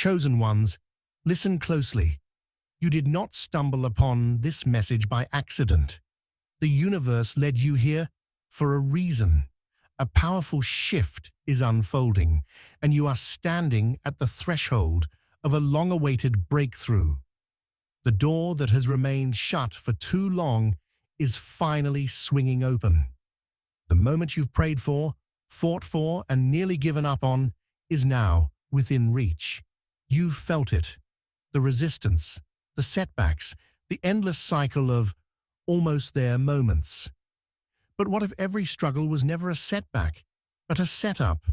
Chosen ones, listen closely. You did not stumble upon this message by accident. The universe led you here for a reason. A powerful shift is unfolding, and you are standing at the threshold of a long-awaited breakthrough. The door that has remained shut for too long is finally swinging open. The moment you've prayed for, fought for, and nearly given up on is now within reach. You've felt it. The resistance, the setbacks, the endless cycle of almost there moments. But what if every struggle was never a setback, but a setup?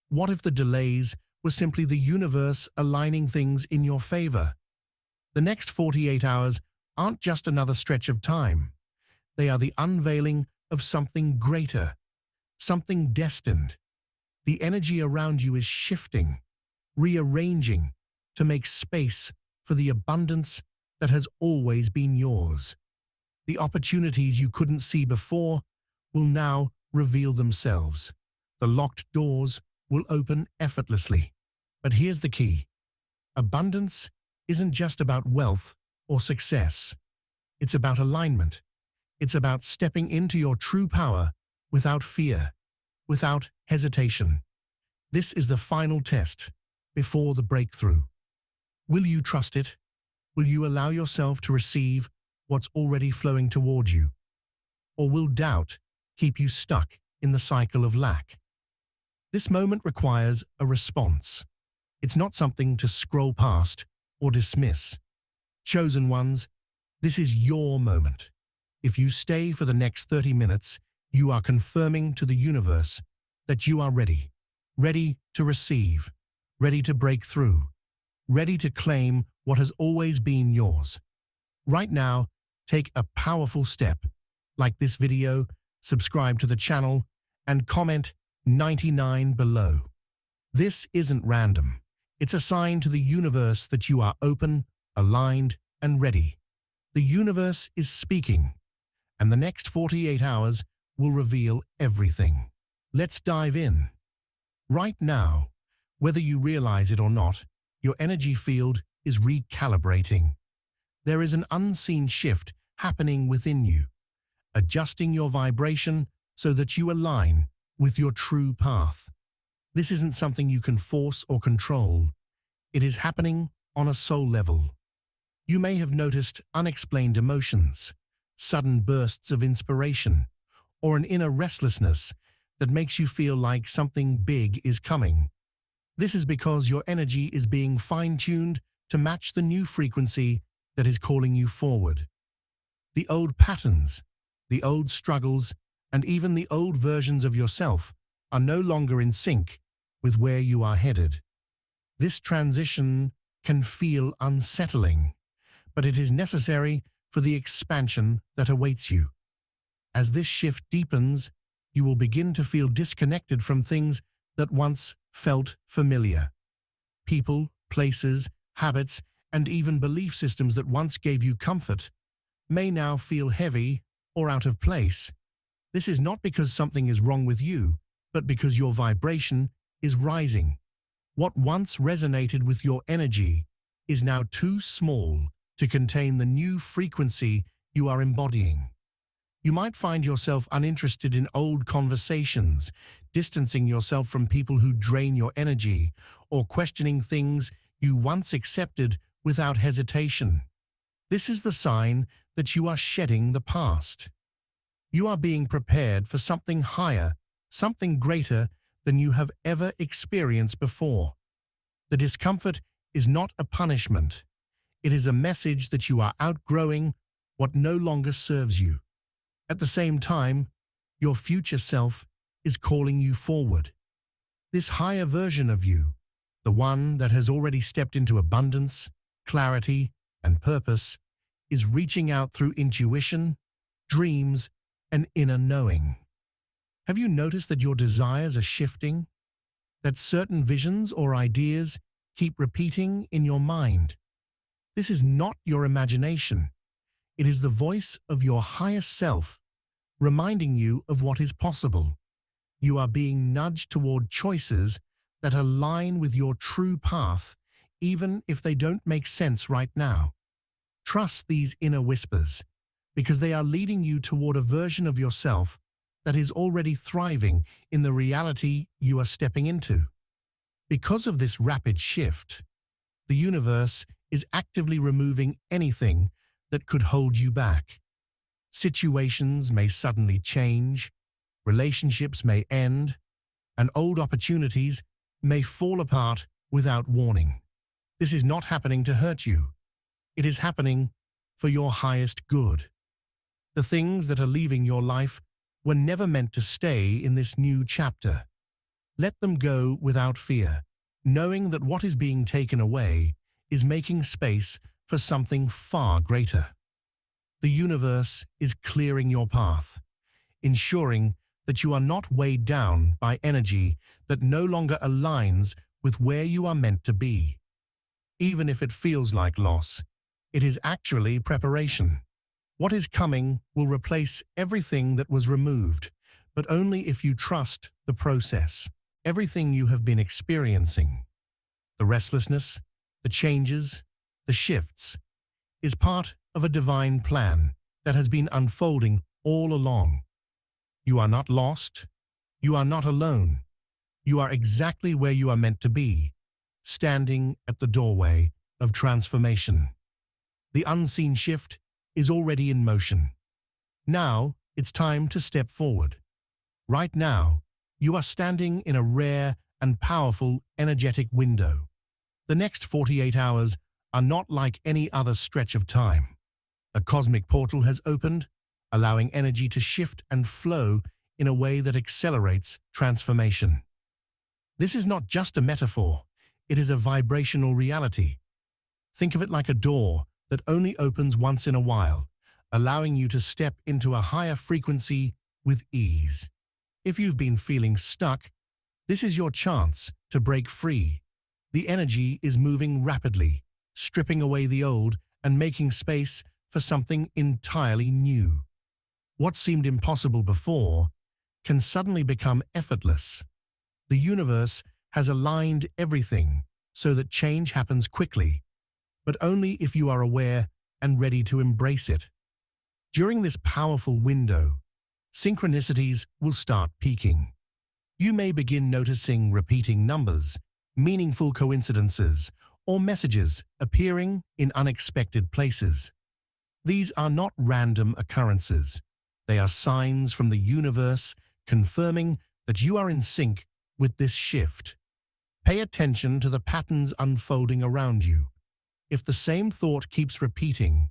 What if the delays were simply the universe aligning things in your favor? The next 48 hours aren't just another stretch of time. They are the unveiling of something greater, something destined. The energy around you is shifting, rearranging to make space for the abundance that has always been yours. The opportunities you couldn't see before will now reveal themselves. The locked doors will open effortlessly. But here's the key. Abundance isn't just about wealth or success. It's about alignment. It's about stepping into your true power without fear, without hesitation. This is the final test before the breakthrough. Will you trust it? Will you allow yourself to receive what's already flowing toward you? Or will doubt keep you stuck in the cycle of lack? This moment requires a response. It's not something to scroll past or dismiss. Chosen ones, this is your moment. If you stay for the next 30 minutes, you are confirming to the universe that you are ready. Ready to receive, ready to break through, ready to claim what has always been yours. Right now, take a powerful step. Like this video, subscribe to the channel, and comment 99 below. This isn't random. It's a sign to the universe that you are open, aligned, and ready. The universe is speaking, and the next 48 hours will reveal everything. Let's dive in. Right now, whether you realize it or not, your energy field is recalibrating. There is an unseen shift happening within you, adjusting your vibration so that you align with your true path. This isn't something you can force or control. It is happening on a soul level. You may have noticed unexplained emotions, sudden bursts of inspiration, or an inner restlessness that makes you feel like something big is coming. This is because your energy is being fine-tuned to match the new frequency that is calling you forward. The old patterns, the old struggles, and even the old versions of yourself are no longer in sync with where you are headed. This transition can feel unsettling, but it is necessary for the expansion that awaits you. As this shift deepens, you will begin to feel disconnected from things that once felt familiar. People, places, habits, and even belief systems that once gave you comfort may now feel heavy or out of place. This is not because something is wrong with you, but because your vibration is rising. What once resonated with your energy is now too small to contain the new frequency you are embodying. You might find yourself uninterested in old conversations, distancing yourself from people who drain your energy, or questioning things you once accepted without hesitation. This is the sign that you are shedding the past. You are being prepared for something higher, something greater than you have ever experienced before. The discomfort is not a punishment. It is a message that you are outgrowing what no longer serves you. At the same time, your future self is calling you forward. This higher version of you, the one that has already stepped into abundance, clarity, and purpose, is reaching out through intuition, dreams, and inner knowing. Have you noticed that your desires are shifting? That certain visions or ideas keep repeating in your mind? This is not your imagination. It is the voice of your higher self, reminding you of what is possible. You are being nudged toward choices that align with your true path, even if they don't make sense right now. Trust these inner whispers, because they are leading you toward a version of yourself that is already thriving in the reality you are stepping into. Because of this rapid shift, the universe is actively removing anything that could hold you back. Situations may suddenly change, relationships may end, and old opportunities may fall apart without warning. This is not happening to hurt you. It is happening for your highest good. The things that are leaving your life were never meant to stay in this new chapter. Let them go without fear, knowing that what is being taken away is making space for something far greater. The universe is clearing your path, ensuring that you are not weighed down by energy that no longer aligns with where you are meant to be. Even if it feels like loss, it is actually preparation. What is coming will replace everything that was removed, but only if you trust the process. Everything you have been experiencing, the restlessness, the changes, the shifts, is part of a divine plan that has been unfolding all along. You are not lost. You are not alone. You are exactly where you are meant to be, standing at the doorway of transformation. The unseen shift is already in motion. Now it's time to step forward. Right now, you are standing in a rare and powerful energetic window. The next 48 hours are not like any other stretch of time. A cosmic portal has opened, allowing energy to shift and flow in a way that accelerates transformation. This is not just a metaphor, it is a vibrational reality. Think of it like a door that only opens once in a while, allowing you to step into a higher frequency with ease. If you've been feeling stuck, this is your chance to break free. The energy is moving rapidly, stripping away the old and making space for something entirely new. What seemed impossible before can suddenly become effortless. The universe has aligned everything so that change happens quickly, but only if you are aware and ready to embrace it. During this powerful window, synchronicities will start peaking. You may begin noticing repeating numbers, meaningful coincidences, or messages appearing in unexpected places. These are not random occurrences. They are signs from the universe confirming that you are in sync with this shift. Pay attention to the patterns unfolding around you. If the same thought keeps repeating,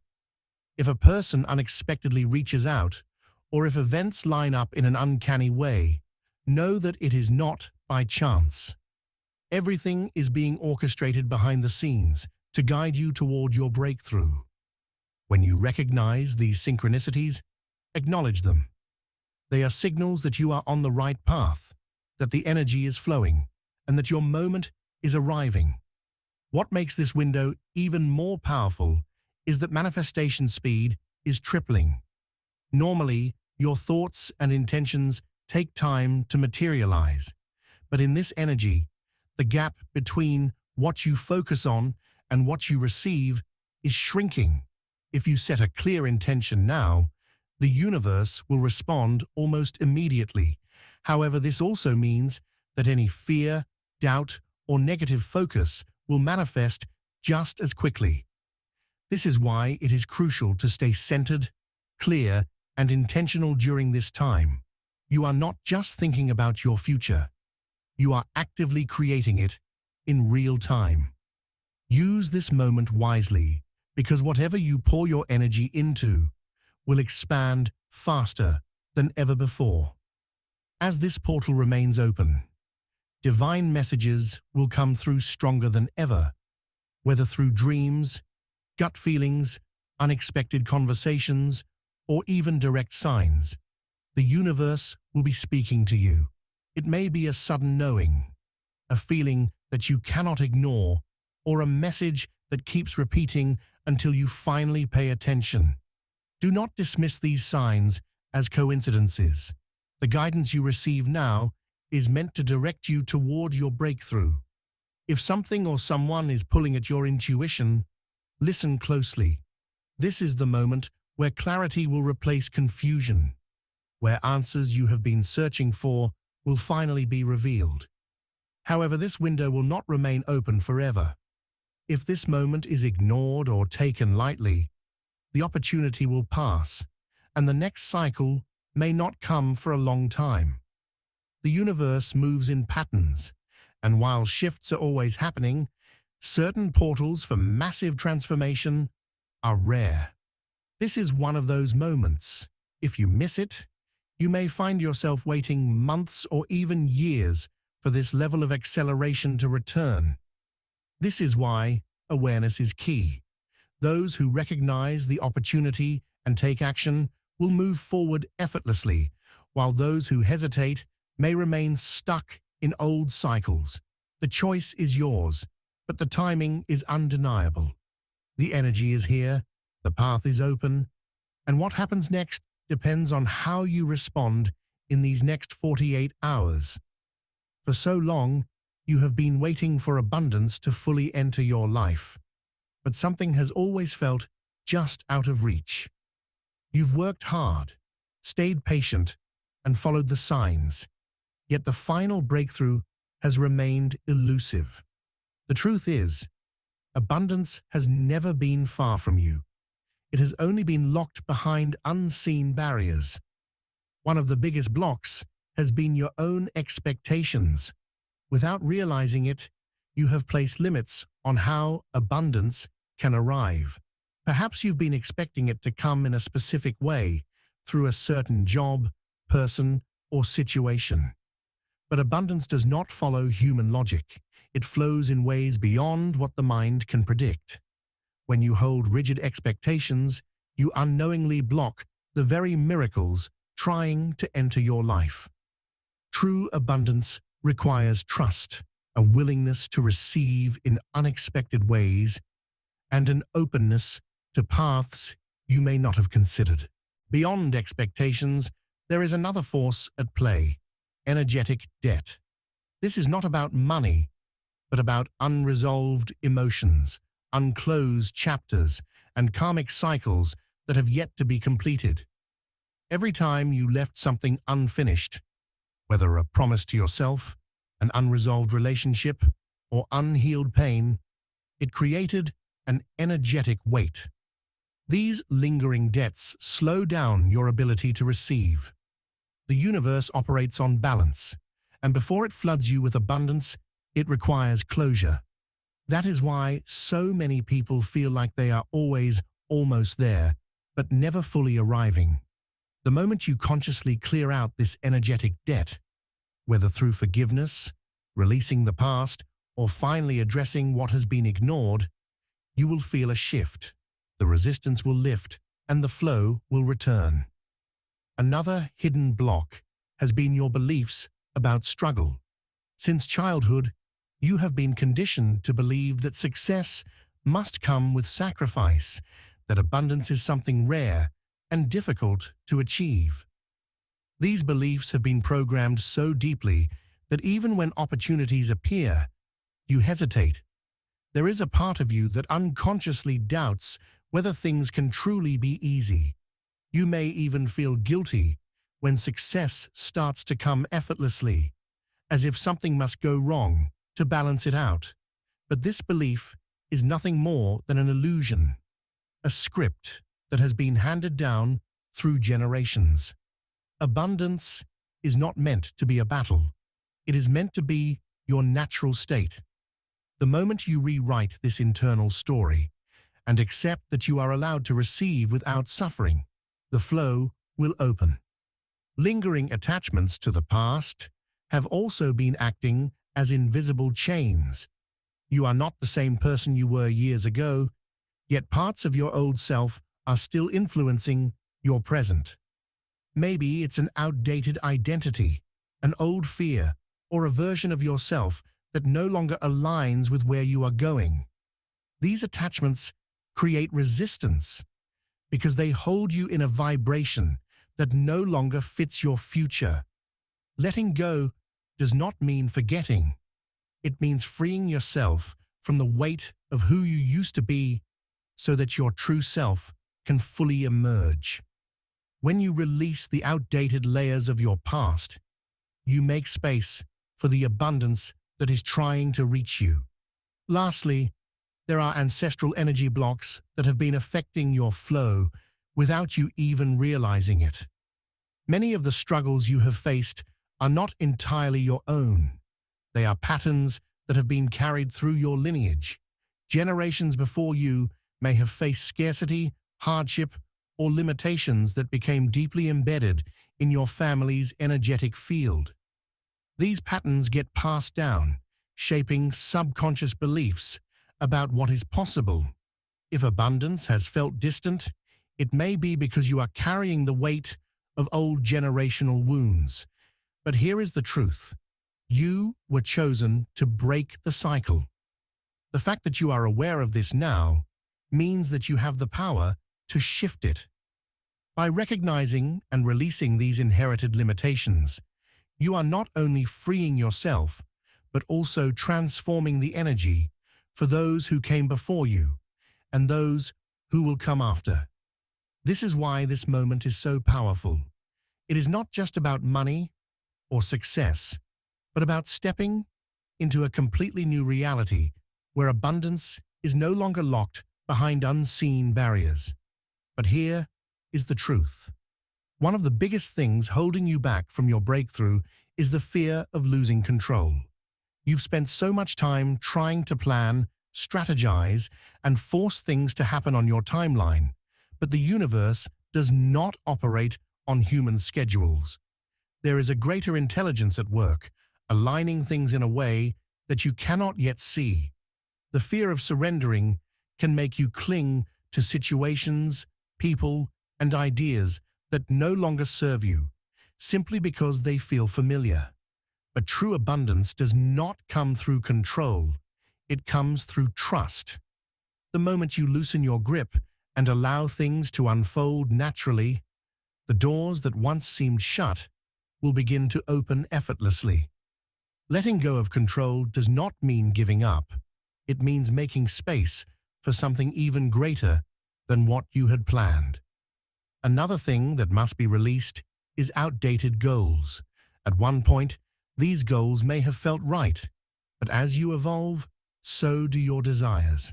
if a person unexpectedly reaches out, or if events line up in an uncanny way, know that it is not by chance. Everything is being orchestrated behind the scenes to guide you toward your breakthrough. When you recognize these synchronicities, acknowledge them. They are signals that you are on the right path, that the energy is flowing, and that your moment is arriving. What makes this window even more powerful is that manifestation speed is tripling. Normally, your thoughts and intentions take time to materialize, but in this energy, the gap between what you focus on and what you receive is shrinking. If you set a clear intention now, the universe will respond almost immediately. However, this also means that any fear, doubt, or negative focus will manifest just as quickly. This is why it is crucial to stay centered, clear, and intentional during this time. You are not just thinking about your future. You are actively creating it in real time. Use this moment wisely, because whatever you pour your energy into will expand faster than ever before. As this portal remains open, divine messages will come through stronger than ever, whether through dreams, gut feelings, unexpected conversations, or even direct signs. The universe will be speaking to you. It may be a sudden knowing, a feeling that you cannot ignore, or a message that keeps repeating until you finally pay attention. Do not dismiss these signs as coincidences. The guidance you receive now is meant to direct you toward your breakthrough. If something or someone is pulling at your intuition, listen closely. This is the moment where clarity will replace confusion, where answers you have been searching for will finally be revealed. However, this window will not remain open forever. If this moment is ignored or taken lightly, the opportunity will pass, and the next cycle may not come for a long time. The universe moves in patterns, and while shifts are always happening, certain portals for massive transformation are rare. This is one of those moments. If you miss it, you may find yourself waiting months or even years for this level of acceleration to return. This is why awareness is key. Those who recognize the opportunity and take action will move forward effortlessly, while those who hesitate may remain stuck in old cycles. The choice is yours, but the timing is undeniable. The energy is here, the path is open, and what happens next depends on how you respond in these next 48 hours. For so long, you have been waiting for abundance to fully enter your life, but something has always felt just out of reach. You've worked hard, stayed patient, and followed the signs, yet the final breakthrough has remained elusive. The truth is, abundance has never been far from you. It has only been locked behind unseen barriers. One of the biggest blocks has been your own expectations. Without realizing it, you have placed limits on how abundance can arrive. Perhaps you've been expecting it to come in a specific way, through a certain job, person, or situation. But abundance does not follow human logic. It flows in ways beyond what the mind can predict. When you hold rigid expectations, you unknowingly block the very miracles trying to enter your life. True abundance requires trust, a willingness to receive in unexpected ways, and an openness to paths you may not have considered. Beyond expectations, there is another force at play: energetic debt. This is not about money, but about unresolved emotions, unclosed chapters, and karmic cycles that have yet to be completed. Every time you left something unfinished, whether a promise to yourself, an unresolved relationship, or unhealed pain, it created an energetic weight. These lingering debts slow down your ability to receive. The universe operates on balance, and before it floods you with abundance, it requires closure. That is why so many people feel like they are always almost there, but never fully arriving. The moment you consciously clear out this energetic debt, whether through forgiveness, releasing the past, or finally addressing what has been ignored, you will feel a shift. The resistance will lift, and the flow will return. Another hidden block has been your beliefs about struggle. Since childhood, you have been conditioned to believe that success must come with sacrifice, that abundance is something rare and difficult to achieve. These beliefs have been programmed so deeply that even when opportunities appear, you hesitate. There is a part of you that unconsciously doubts whether things can truly be easy. You may even feel guilty when success starts to come effortlessly, as if something must go wrong to balance it out. But this belief is nothing more than an illusion, a script that has been handed down through generations. Abundance is not meant to be a battle. It is meant to be your natural state. The moment you rewrite this internal story and accept that you are allowed to receive without suffering, the flow will open. Lingering attachments to the past have also been acting as invisible chains. You are not the same person you were years ago, yet parts of your old self are still influencing your present. Maybe it's an outdated identity, an old fear, or a version of yourself that no longer aligns with where you are going. These attachments create resistance because they hold you in a vibration that no longer fits your future. Letting go does not mean forgetting. It means freeing yourself from the weight of who you used to be so that your true self can fully emerge. When you release the outdated layers of your past, you make space for the abundance that is trying to reach you. Lastly, there are ancestral energy blocks that have been affecting your flow without you even realizing it. Many of the struggles you have faced are not entirely your own. They are patterns that have been carried through your lineage. Generations before you may have faced scarcity, hardship, or limitations that became deeply embedded in your family's energetic field. These patterns get passed down, shaping subconscious beliefs about what is possible. If abundance has felt distant, it may be because you are carrying the weight of old generational wounds. But here is the truth. You were chosen to break the cycle. The fact that you are aware of this now means that you have the power to shift it. By recognizing and releasing these inherited limitations, you are not only freeing yourself, but also transforming the energy for those who came before you and those who will come after. This is why this moment is so powerful. It is not just about money or success, but about stepping into a completely new reality where abundance is no longer locked behind unseen barriers. But here is the truth. One of the biggest things holding you back from your breakthrough is the fear of losing control. You've spent so much time trying to plan, strategize, and force things to happen on your timeline, but the universe does not operate on human schedules. There is a greater intelligence at work, aligning things in a way that you cannot yet see. The fear of surrendering can make you cling to situations, people, and ideas that no longer serve you, simply because they feel familiar. But true abundance does not come through control. It comes through trust. The moment you loosen your grip and allow things to unfold naturally, the doors that once seemed shut will begin to open effortlessly. Letting go of control does not mean giving up. It means making space for something even greater than what you had planned. Another thing that must be released is outdated goals. At one point, these goals may have felt right, but as you evolve, so do your desires.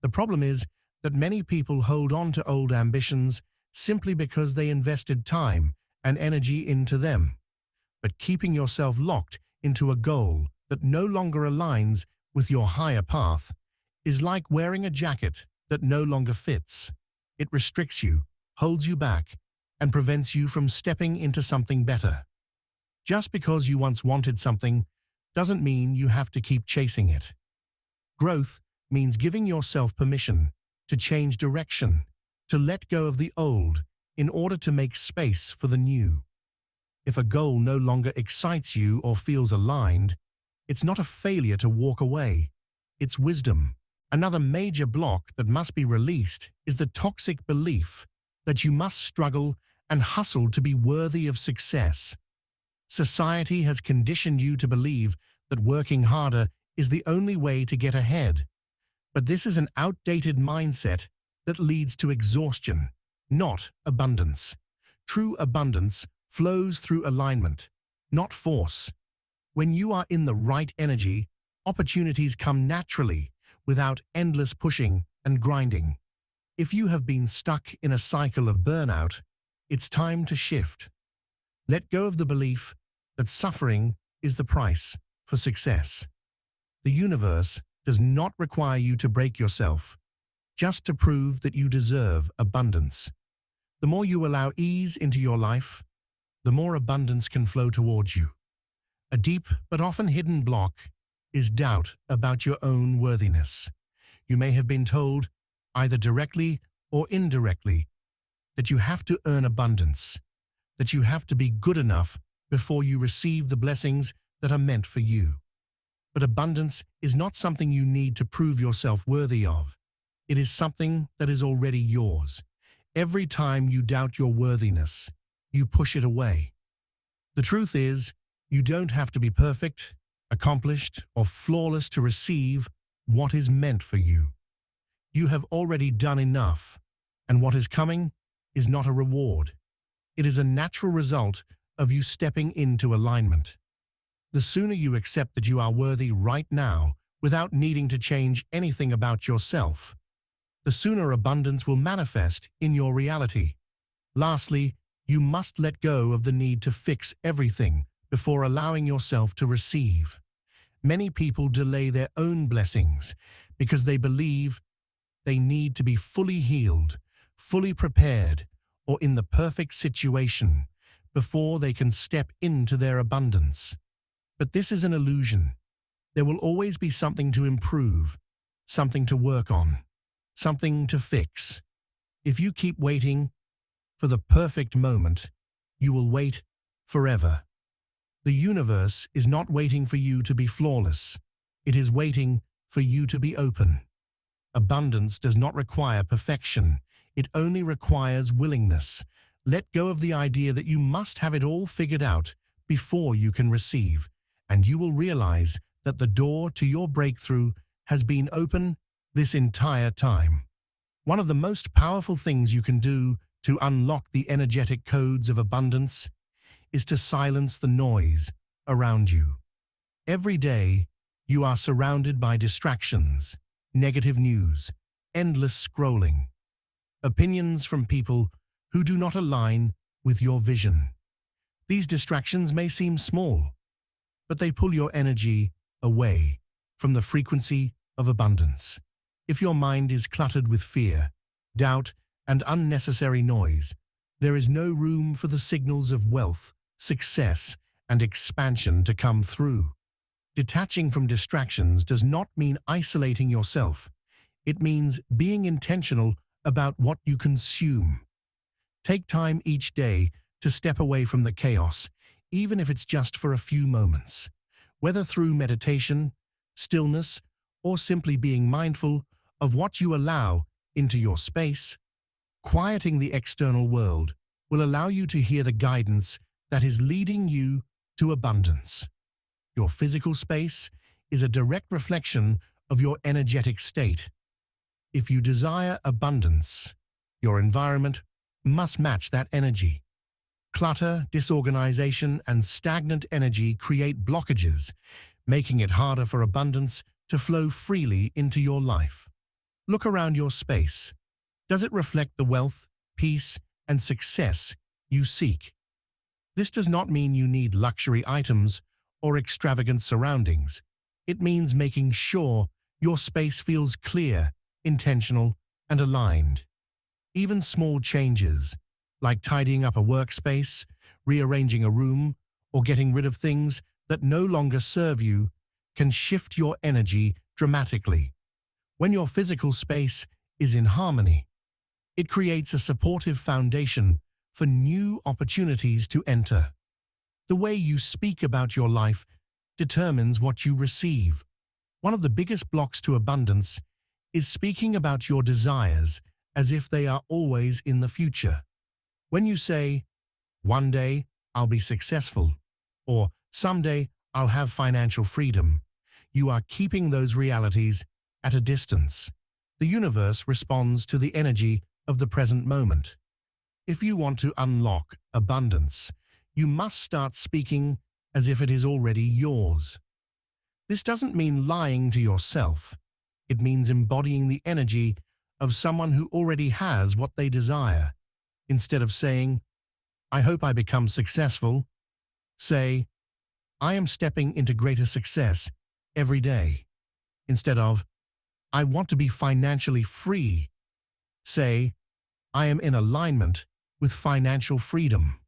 The problem is that many people hold on to old ambitions simply because they invested time and energy into them. But keeping yourself locked into a goal that no longer aligns with your higher path is like wearing a jacket that no longer fits. It restricts you, holds you back, and prevents you from stepping into something better. Just because you once wanted something doesn't mean you have to keep chasing it. Growth means giving yourself permission to change direction, to let go of the old in order to make space for the new. If a goal no longer excites you or feels aligned, it's not a failure to walk away. It's wisdom. Another major block that must be released is the toxic belief that you must struggle and hustle to be worthy of success. Society has conditioned you to believe that working harder is the only way to get ahead. But this is an outdated mindset that leads to exhaustion, not abundance. True abundance flows through alignment, not force. When you are in the right energy, opportunities come naturally without endless pushing and grinding. If you have been stuck in a cycle of burnout, it's time to shift. Let go of the belief that suffering is the price for success. The universe does not require you to break yourself, just to prove that you deserve abundance. The more you allow ease into your life, the more abundance can flow towards you. A deep but often hidden block is doubt about your own worthiness. You may have been told, either directly or indirectly, that you have to earn abundance, that you have to be good enough before you receive the blessings that are meant for you. But abundance is not something you need to prove yourself worthy of. It is something that is already yours. Every time you doubt your worthiness, you push it away. The truth is, you don't have to be perfect, accomplished, or flawless to receive what is meant for you. You have already done enough, and what is coming is not a reward. It is a natural result of you stepping into alignment. The sooner you accept that you are worthy right now, without needing to change anything about yourself, the sooner abundance will manifest in your reality. Lastly, you must let go of the need to fix everything before allowing yourself to receive. Many people delay their own blessings because they believe they need to be fully healed, fully prepared, or in the perfect situation before they can step into their abundance. But this is an illusion. There will always be something to improve, something to work on, something to fix. If you keep waiting for the perfect moment, you will wait forever. The universe is not waiting for you to be flawless. It is waiting for you to be open. Abundance does not require perfection. It only requires willingness. Let go of the idea that you must have it all figured out before you can receive, and you will realize that the door to your breakthrough has been open this entire time. One of the most powerful things you can do to unlock the energetic codes of abundance is to silence the noise around you. Every day, you are surrounded by distractions, negative news, endless scrolling, opinions from people who do not align with your vision. These distractions may seem small, but they pull your energy away from the frequency of abundance. If your mind is cluttered with fear, doubt, and unnecessary noise, there is no room for the signals of wealth, success, and expansion to come through. Detaching from distractions does not mean isolating yourself. It means being intentional about what you consume. Take time each day to step away from the chaos, even if it's just for a few moments. Whether through meditation, stillness, or simply being mindful of what you allow into your space, quieting the external world will allow you to hear the guidance that is leading you to abundance. Your physical space is a direct reflection of your energetic state. If you desire abundance, your environment must match that energy. Clutter, disorganization, and stagnant energy create blockages, making it harder for abundance to flow freely into your life. Look around your space. Does it reflect the wealth, peace, and success you seek? This does not mean you need luxury items or extravagant surroundings. It means making sure your space feels clear, intentional, and aligned. Even small changes, like tidying up a workspace, rearranging a room, or getting rid of things that no longer serve you, can shift your energy dramatically. When your physical space is in harmony, it creates a supportive foundation for new opportunities to enter. The way you speak about your life determines what you receive. One of the biggest blocks to abundance is speaking about your desires as if they are always in the future. When you say, "One day I'll be successful," or "Someday I'll have financial freedom," you are keeping those realities at a distance. The universe responds to the energy of the present moment. If you want to unlock abundance, you must start speaking as if it is already yours. This doesn't mean lying to yourself. It means embodying the energy of someone who already has what they desire. Instead of saying, "I hope I become successful," say, "I am stepping into greater success every day." Instead of, "I want to be financially free," say, "I am in alignment with financial freedom."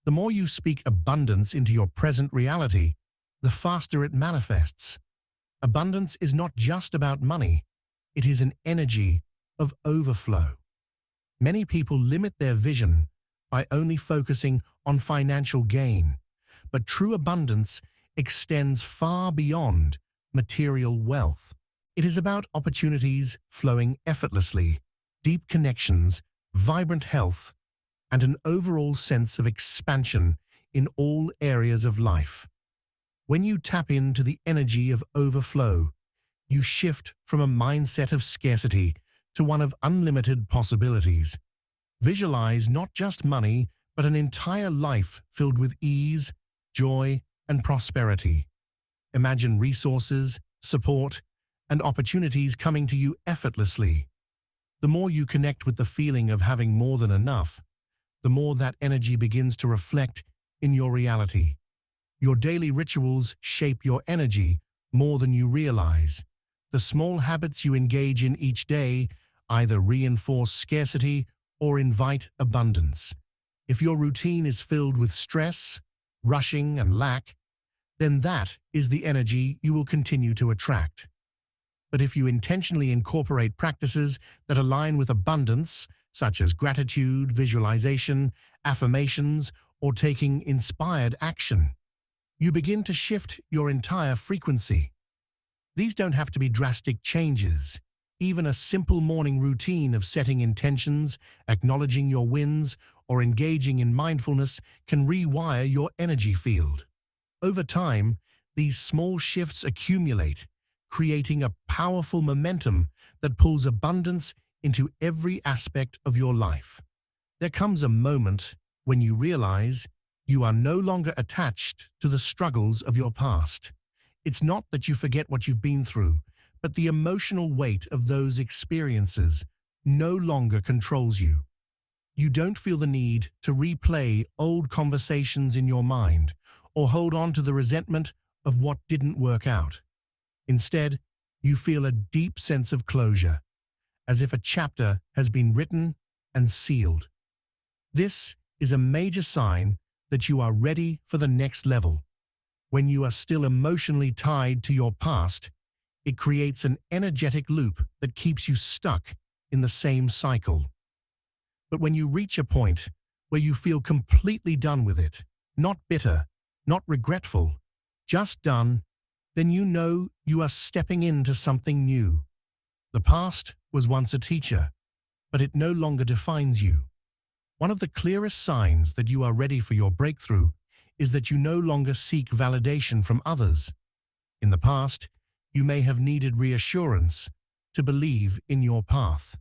The more you speak abundance into your present reality, the faster it manifests. Abundance is not just about money. It is an energy of overflow. Many people limit their vision by only focusing on financial gain, but true abundance extends far beyond material wealth. It is about opportunities flowing effortlessly, deep connections, vibrant health, and an overall sense of expansion in all areas of life. When you tap into the energy of overflow, you shift from a mindset of scarcity to one of unlimited possibilities. Visualize not just money, but an entire life filled with ease, joy, and prosperity. Imagine resources, support, and opportunities coming to you effortlessly. The more you connect with the feeling of having more than enough, the more that energy begins to reflect in your reality. Your daily rituals shape your energy more than you realize. The small habits you engage in each day either reinforce scarcity or invite abundance. If your routine is filled with stress, rushing, and lack, then that is the energy you will continue to attract. But if you intentionally incorporate practices that align with abundance, such as gratitude, visualization, affirmations, or taking inspired action, you begin to shift your entire frequency. These don't have to be drastic changes. Even a simple morning routine of setting intentions, acknowledging your wins, or engaging in mindfulness can rewire your energy field. Over time, these small shifts accumulate, creating a powerful momentum that pulls abundance into every aspect of your life. There comes a moment when you realize you are no longer attached to the struggles of your past. It's not that you forget what you've been through, but the emotional weight of those experiences no longer controls you. You don't feel the need to replay old conversations in your mind or hold on to the resentment of what didn't work out. Instead, you feel a deep sense of closure, as if a chapter has been written and sealed. This is a major sign that you are ready for the next level. When you are still emotionally tied to your past, it creates an energetic loop that keeps you stuck in the same cycle. But when you reach a point where you feel completely done with it, not bitter, not regretful, just done, then you know you are stepping into something new. The past was once a teacher, but it no longer defines you. One of the clearest signs that you are ready for your breakthrough is that you no longer seek validation from others. In the past, you may have needed reassurance to believe in your path.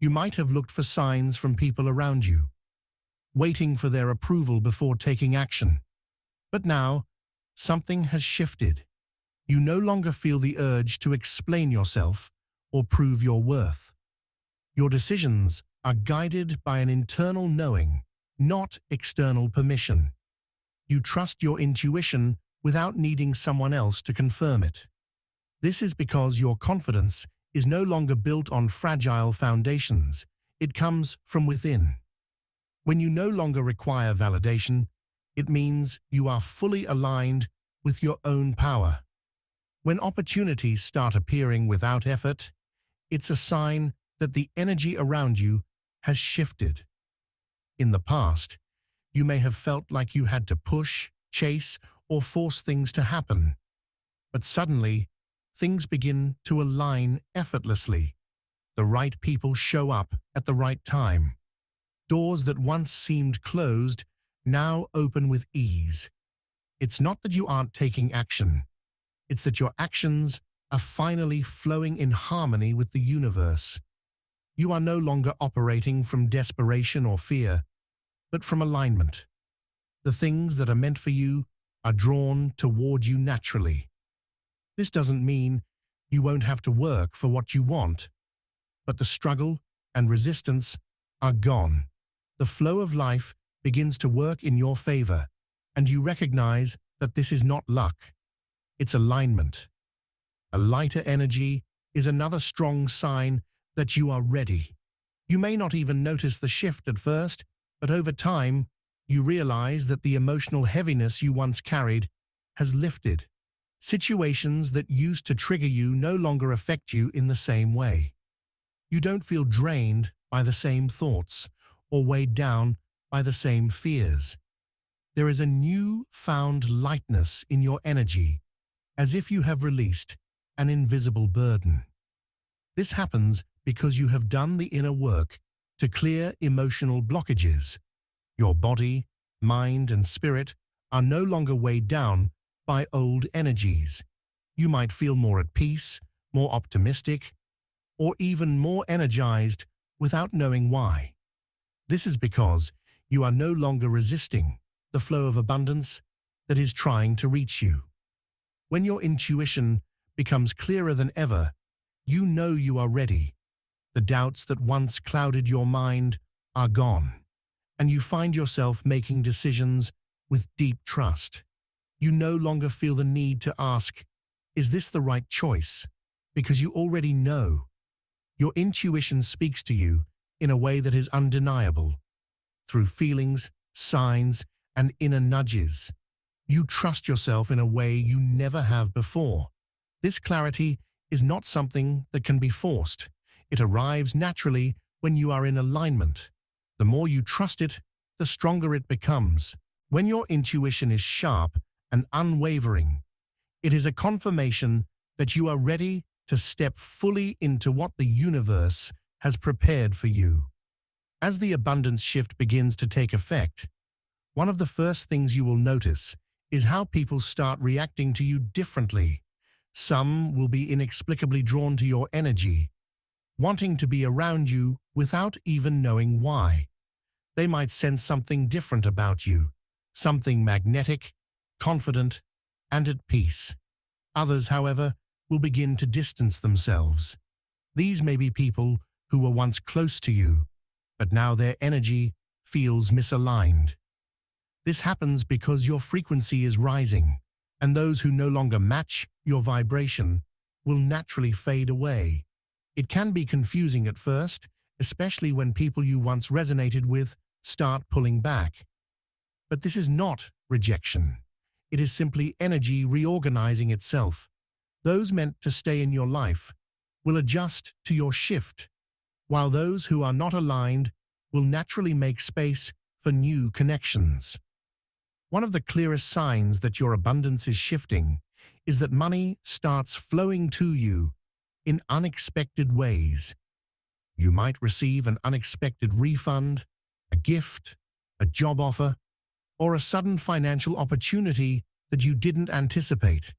You might have looked for signs from people around you, waiting for their approval before taking action. But now, something has shifted. You no longer feel the urge to explain yourself or prove your worth. Your decisions are guided by an internal knowing, not external permission. You trust your intuition without needing someone else to confirm it. This is because your confidence is no longer built on fragile foundations. It comes from within. When you no longer require validation, it means you are fully aligned with your own power. When opportunities start appearing without effort, it's a sign that the energy around you has shifted. In the past, you may have felt like you had to push, chase, or force things to happen. But suddenly, things begin to align effortlessly. The right people show up at the right time. Doors that once seemed closed now open with ease. It's not that you aren't taking action. It's that your actions are finally flowing in harmony with the universe. You are no longer operating from desperation or fear, but from alignment. The things that are meant for you are drawn toward you naturally. This doesn't mean you won't have to work for what you want, but the struggle and resistance are gone. The flow of life begins to work in your favor, and you recognize that this is not luck. It's alignment. A lighter energy is another strong sign that you are ready. You may not even notice the shift at first, but over time, you realize that the emotional heaviness you once carried has lifted. Situations that used to trigger you no longer affect you in the same way. You don't feel drained by the same thoughts or weighed down by the same fears. There is a new-found lightness in your energy, as if you have released an invisible burden. This happens because you have done the inner work to clear emotional blockages. Your body, mind, and spirit are no longer weighed down by old energies. You might feel more at peace, more optimistic, or even more energized without knowing why. This is because you are no longer resisting the flow of abundance that is trying to reach you. When your intuition becomes clearer than ever, you know you are ready. The doubts that once clouded your mind are gone, and you find yourself making decisions with deep trust. You no longer feel the need to ask, "Is this the right choice?" because you already know. Your intuition speaks to you in a way that is undeniable. Through feelings, signs, and inner nudges, you trust yourself in a way you never have before. This clarity is not something that can be forced. It arrives naturally when you are in alignment. The more you trust it, the stronger it becomes. When your intuition is sharp and unwavering, it is a confirmation that you are ready to step fully into what the universe has prepared for you. As the abundance shift begins to take effect, one of the first things you will notice is how people start reacting to you differently. Some will be inexplicably drawn to your energy, wanting to be around you without even knowing why. They might sense something different about you, something magnetic, confident, and at peace. Others, however, will begin to distance themselves. These may be people who were once close to you, but now their energy feels misaligned. This happens because your frequency is rising, and those who no longer match your vibration will naturally fade away. It can be confusing at first, especially when people you once resonated with start pulling back. But this is not rejection. It is simply energy reorganizing itself. Those meant to stay in your life will adjust to your shift, while those who are not aligned will naturally make space for new connections. One of the clearest signs that your abundance is shifting is that money starts flowing to you in unexpected ways. You might receive an unexpected refund, a gift, a job offer, or a sudden financial opportunity that you didn't anticipate.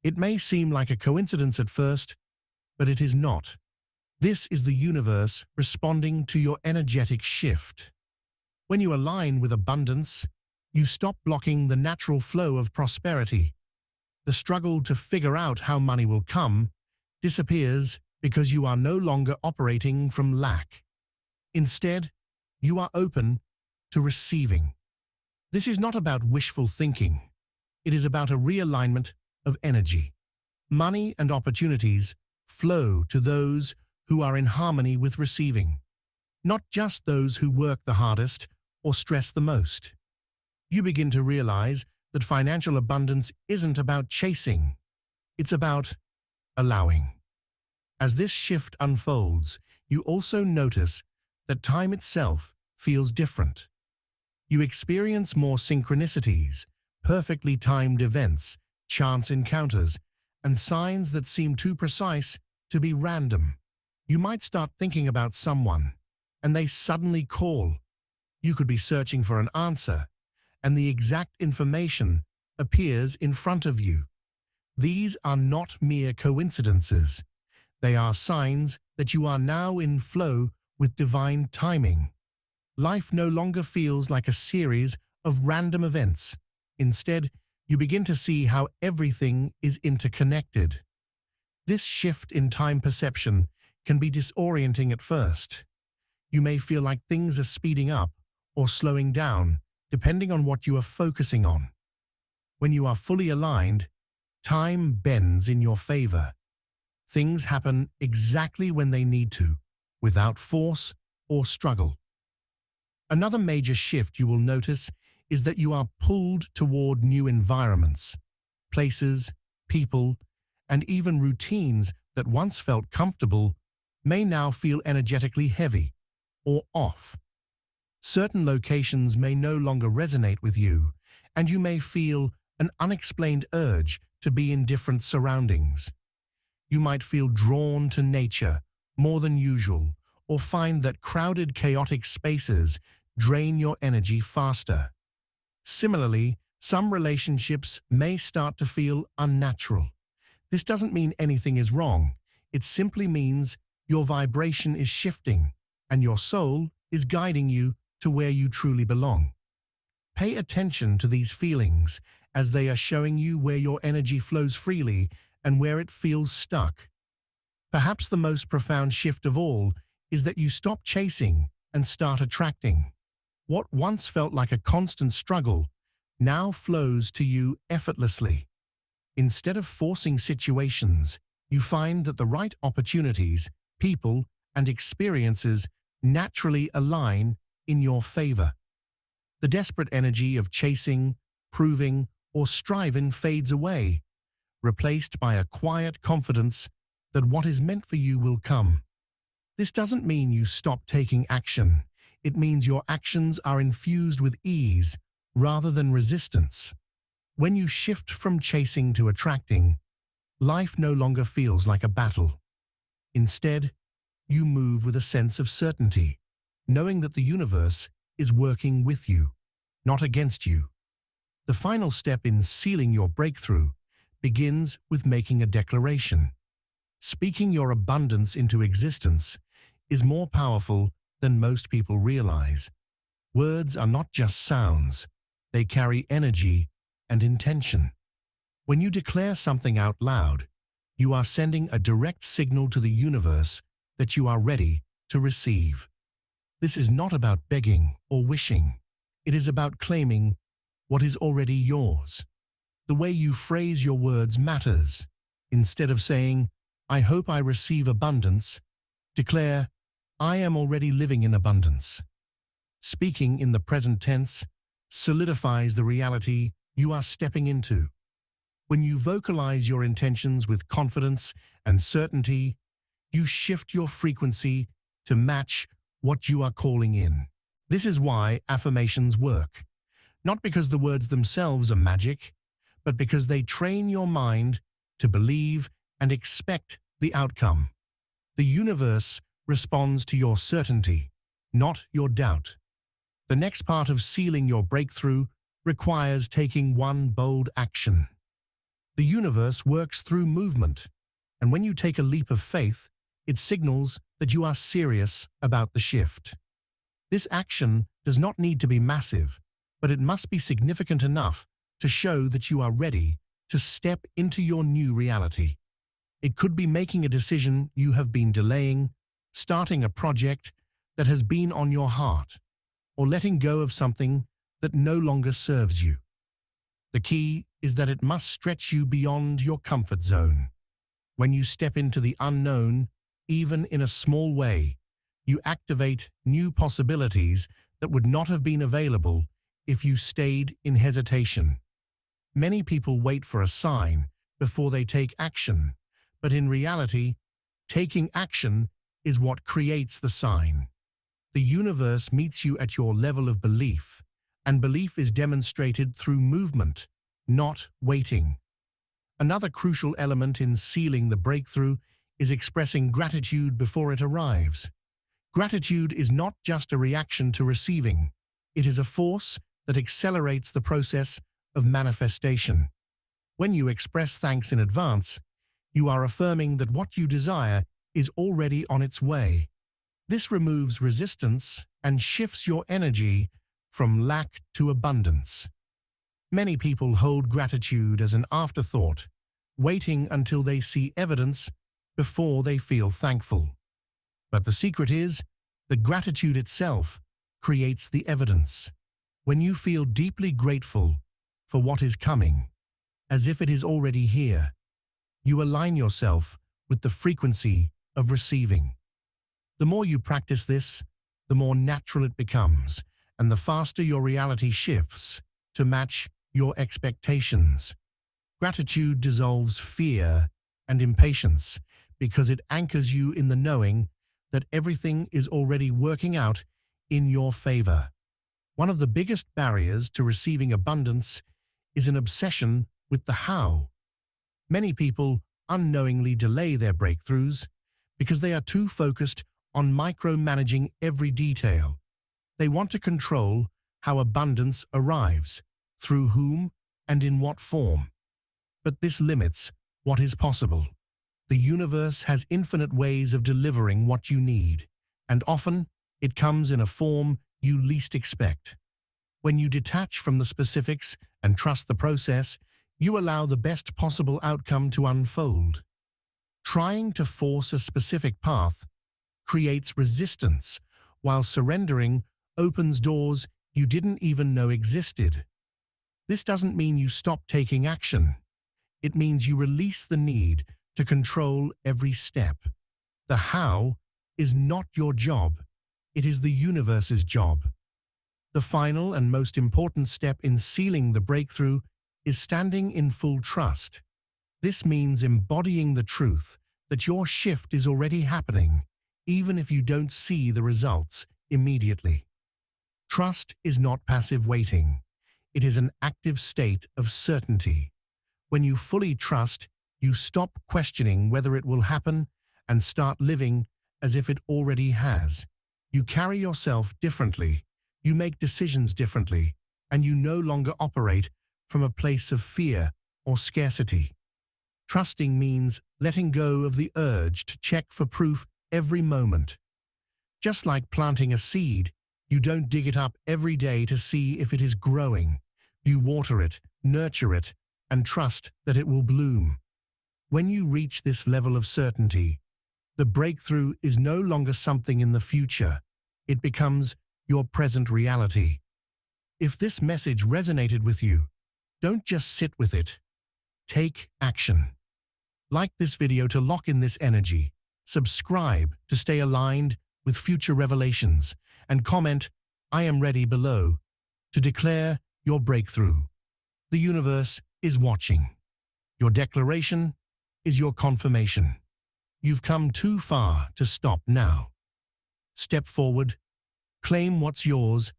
It may seem like a coincidence at first, but it is not. This is the universe responding to your energetic shift. When you align with abundance, you stop blocking the natural flow of prosperity. The struggle to figure out how money will come disappears because you are no longer operating from lack. Instead, you are open to receiving. This is not about wishful thinking. It is about a realignment of energy. Money and opportunities flow to those who are in harmony with receiving, not just those who work the hardest or stress the most. You begin to realize that financial abundance isn't about chasing, it's about allowing. As this shift unfolds, you also notice that time itself feels different. You experience more synchronicities, perfectly timed events, chance encounters, and signs that seem too precise to be random. You might start thinking about someone, and they suddenly call. You could be searching for an answer, and the exact information appears in front of you. These are not mere coincidences. They are signs that you are now in flow with divine timing. Life no longer feels like a series of random events. Instead, you begin to see how everything is interconnected. This shift in time perception can be disorienting at first. You may feel like things are speeding up or slowing down, depending on what you are focusing on. When you are fully aligned, time bends in your favor. Things happen exactly when they need to, without force or struggle. Another major shift you will notice is that you are pulled toward new environments, places, people, and even routines that once felt comfortable may now feel energetically heavy or off. Certain locations may no longer resonate with you, and you may feel an unexplained urge to be in different surroundings. You might feel drawn to nature more than usual, or find that crowded, chaotic spaces drain your energy faster. Similarly, Some relationships may start to feel unnatural. This doesn't mean anything is wrong. It simply means your vibration is shifting and your soul is guiding you to where you truly belong. Pay attention to these feelings as they are showing you where your energy flows freely and where it feels stuck. Perhaps the most profound shift of all is that you stop chasing and start attracting. What once felt like a constant struggle now flows to you effortlessly. Instead of forcing situations, you find that the right opportunities, people, and experiences naturally align in your favor. The desperate energy of chasing, proving, or striving fades away, replaced by a quiet confidence that what is meant for you will come. This doesn't mean you stop taking action. It means your actions are infused with ease rather than resistance. When you shift from chasing to attracting, life no longer feels like a battle. Instead, you move with a sense of certainty, knowing that the universe is working with you, not against you. The final step in sealing your breakthrough begins with making a declaration. Speaking your abundance into existence is more powerful than most people realize. Words are not just sounds, they carry energy and intention. When you declare something out loud, you are sending a direct signal to the universe that you are ready to receive. This is not about begging or wishing. It is about claiming what is already yours. The way you phrase your words matters. Instead of saying, "I hope I receive abundance," declare, "I am already living in abundance." Speaking in the present tense solidifies the reality you are stepping into. When you vocalize your intentions with confidence and certainty, you shift your frequency to match what you are calling in. This is why affirmations work. Not because the words themselves are magic, but because they train your mind to believe and expect the outcome. The universe responds to your certainty, not your doubt. The next part of sealing your breakthrough requires taking one bold action. The universe works through movement, and when you take a leap of faith, it signals that you are serious about the shift. This action does not need to be massive, but it must be significant enough to show that you are ready to step into your new reality. It could be making a decision you have been delaying, starting a project that has been on your heart, or letting go of something that no longer serves you. The key is that it must stretch you beyond your comfort zone. When you step into the unknown, even in a small way, you activate new possibilities that would not have been available if you stayed in hesitation. Many people wait for a sign before they take action, but in reality, taking action is what creates the sign. The universe meets you at your level of belief, and belief is demonstrated through movement, not waiting. Another crucial element in sealing the breakthrough is expressing gratitude before it arrives. Gratitude is not just a reaction to receiving. It is a force that accelerates the process of manifestation. When you express thanks in advance, you are affirming that what you desire is already on its way. This removes resistance and shifts your energy from lack to abundance. Many people hold gratitude as an afterthought, waiting until they see evidence before they feel thankful. But the secret is that gratitude itself creates the evidence. When you feel deeply grateful for what is coming, as if it is already here, you align yourself with the frequency of receiving. The more you practice this, the more natural it becomes, and the faster your reality shifts to match your expectations. Gratitude dissolves fear and impatience because it anchors you in the knowing that everything is already working out in your favor. One of the biggest barriers to receiving abundance is an obsession with the how. Many people unknowingly delay their breakthroughs because they are too focused on micromanaging every detail. They want to control how abundance arrives through whom, and in what form. But this limits what is possible. The universe has infinite ways of delivering what you need, and often it comes in a form you least expect. When you detach from the specifics and trust the process, you allow the best possible outcome to unfold. Trying to force a specific path creates resistance, while surrendering opens doors you didn't even know existed. This doesn't mean you stop taking action. It means you release the need to control every step. The how is not your job. It is the universe's job. The final and most important step in sealing the breakthrough is standing in full trust. This means embodying the truth that your shift is already happening, even if you don't see the results immediately. Trust is not passive waiting. It is an active state of certainty. When you fully trust, you stop questioning whether it will happen and start living as if it already has. You carry yourself differently, you make decisions differently, and you no longer operate from a place of fear or scarcity. Trusting means letting go of the urge to check for proof every moment. Just like planting a seed, you don't dig it up every day to see if it is growing. You water it, nurture it, and trust that it will bloom. When you reach this level of certainty, the breakthrough is no longer something in the future. It becomes your present reality. If this message resonated with you, don't just sit with it. Take action. Like this video to lock in this energy, subscribe to stay aligned with future revelations, and comment, "I am ready" below to declare your breakthrough. The universe is watching. Your declaration is your confirmation. You've come too far to stop now. Step forward, claim what's yours,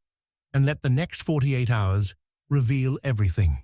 and let the next 48 hours reveal everything.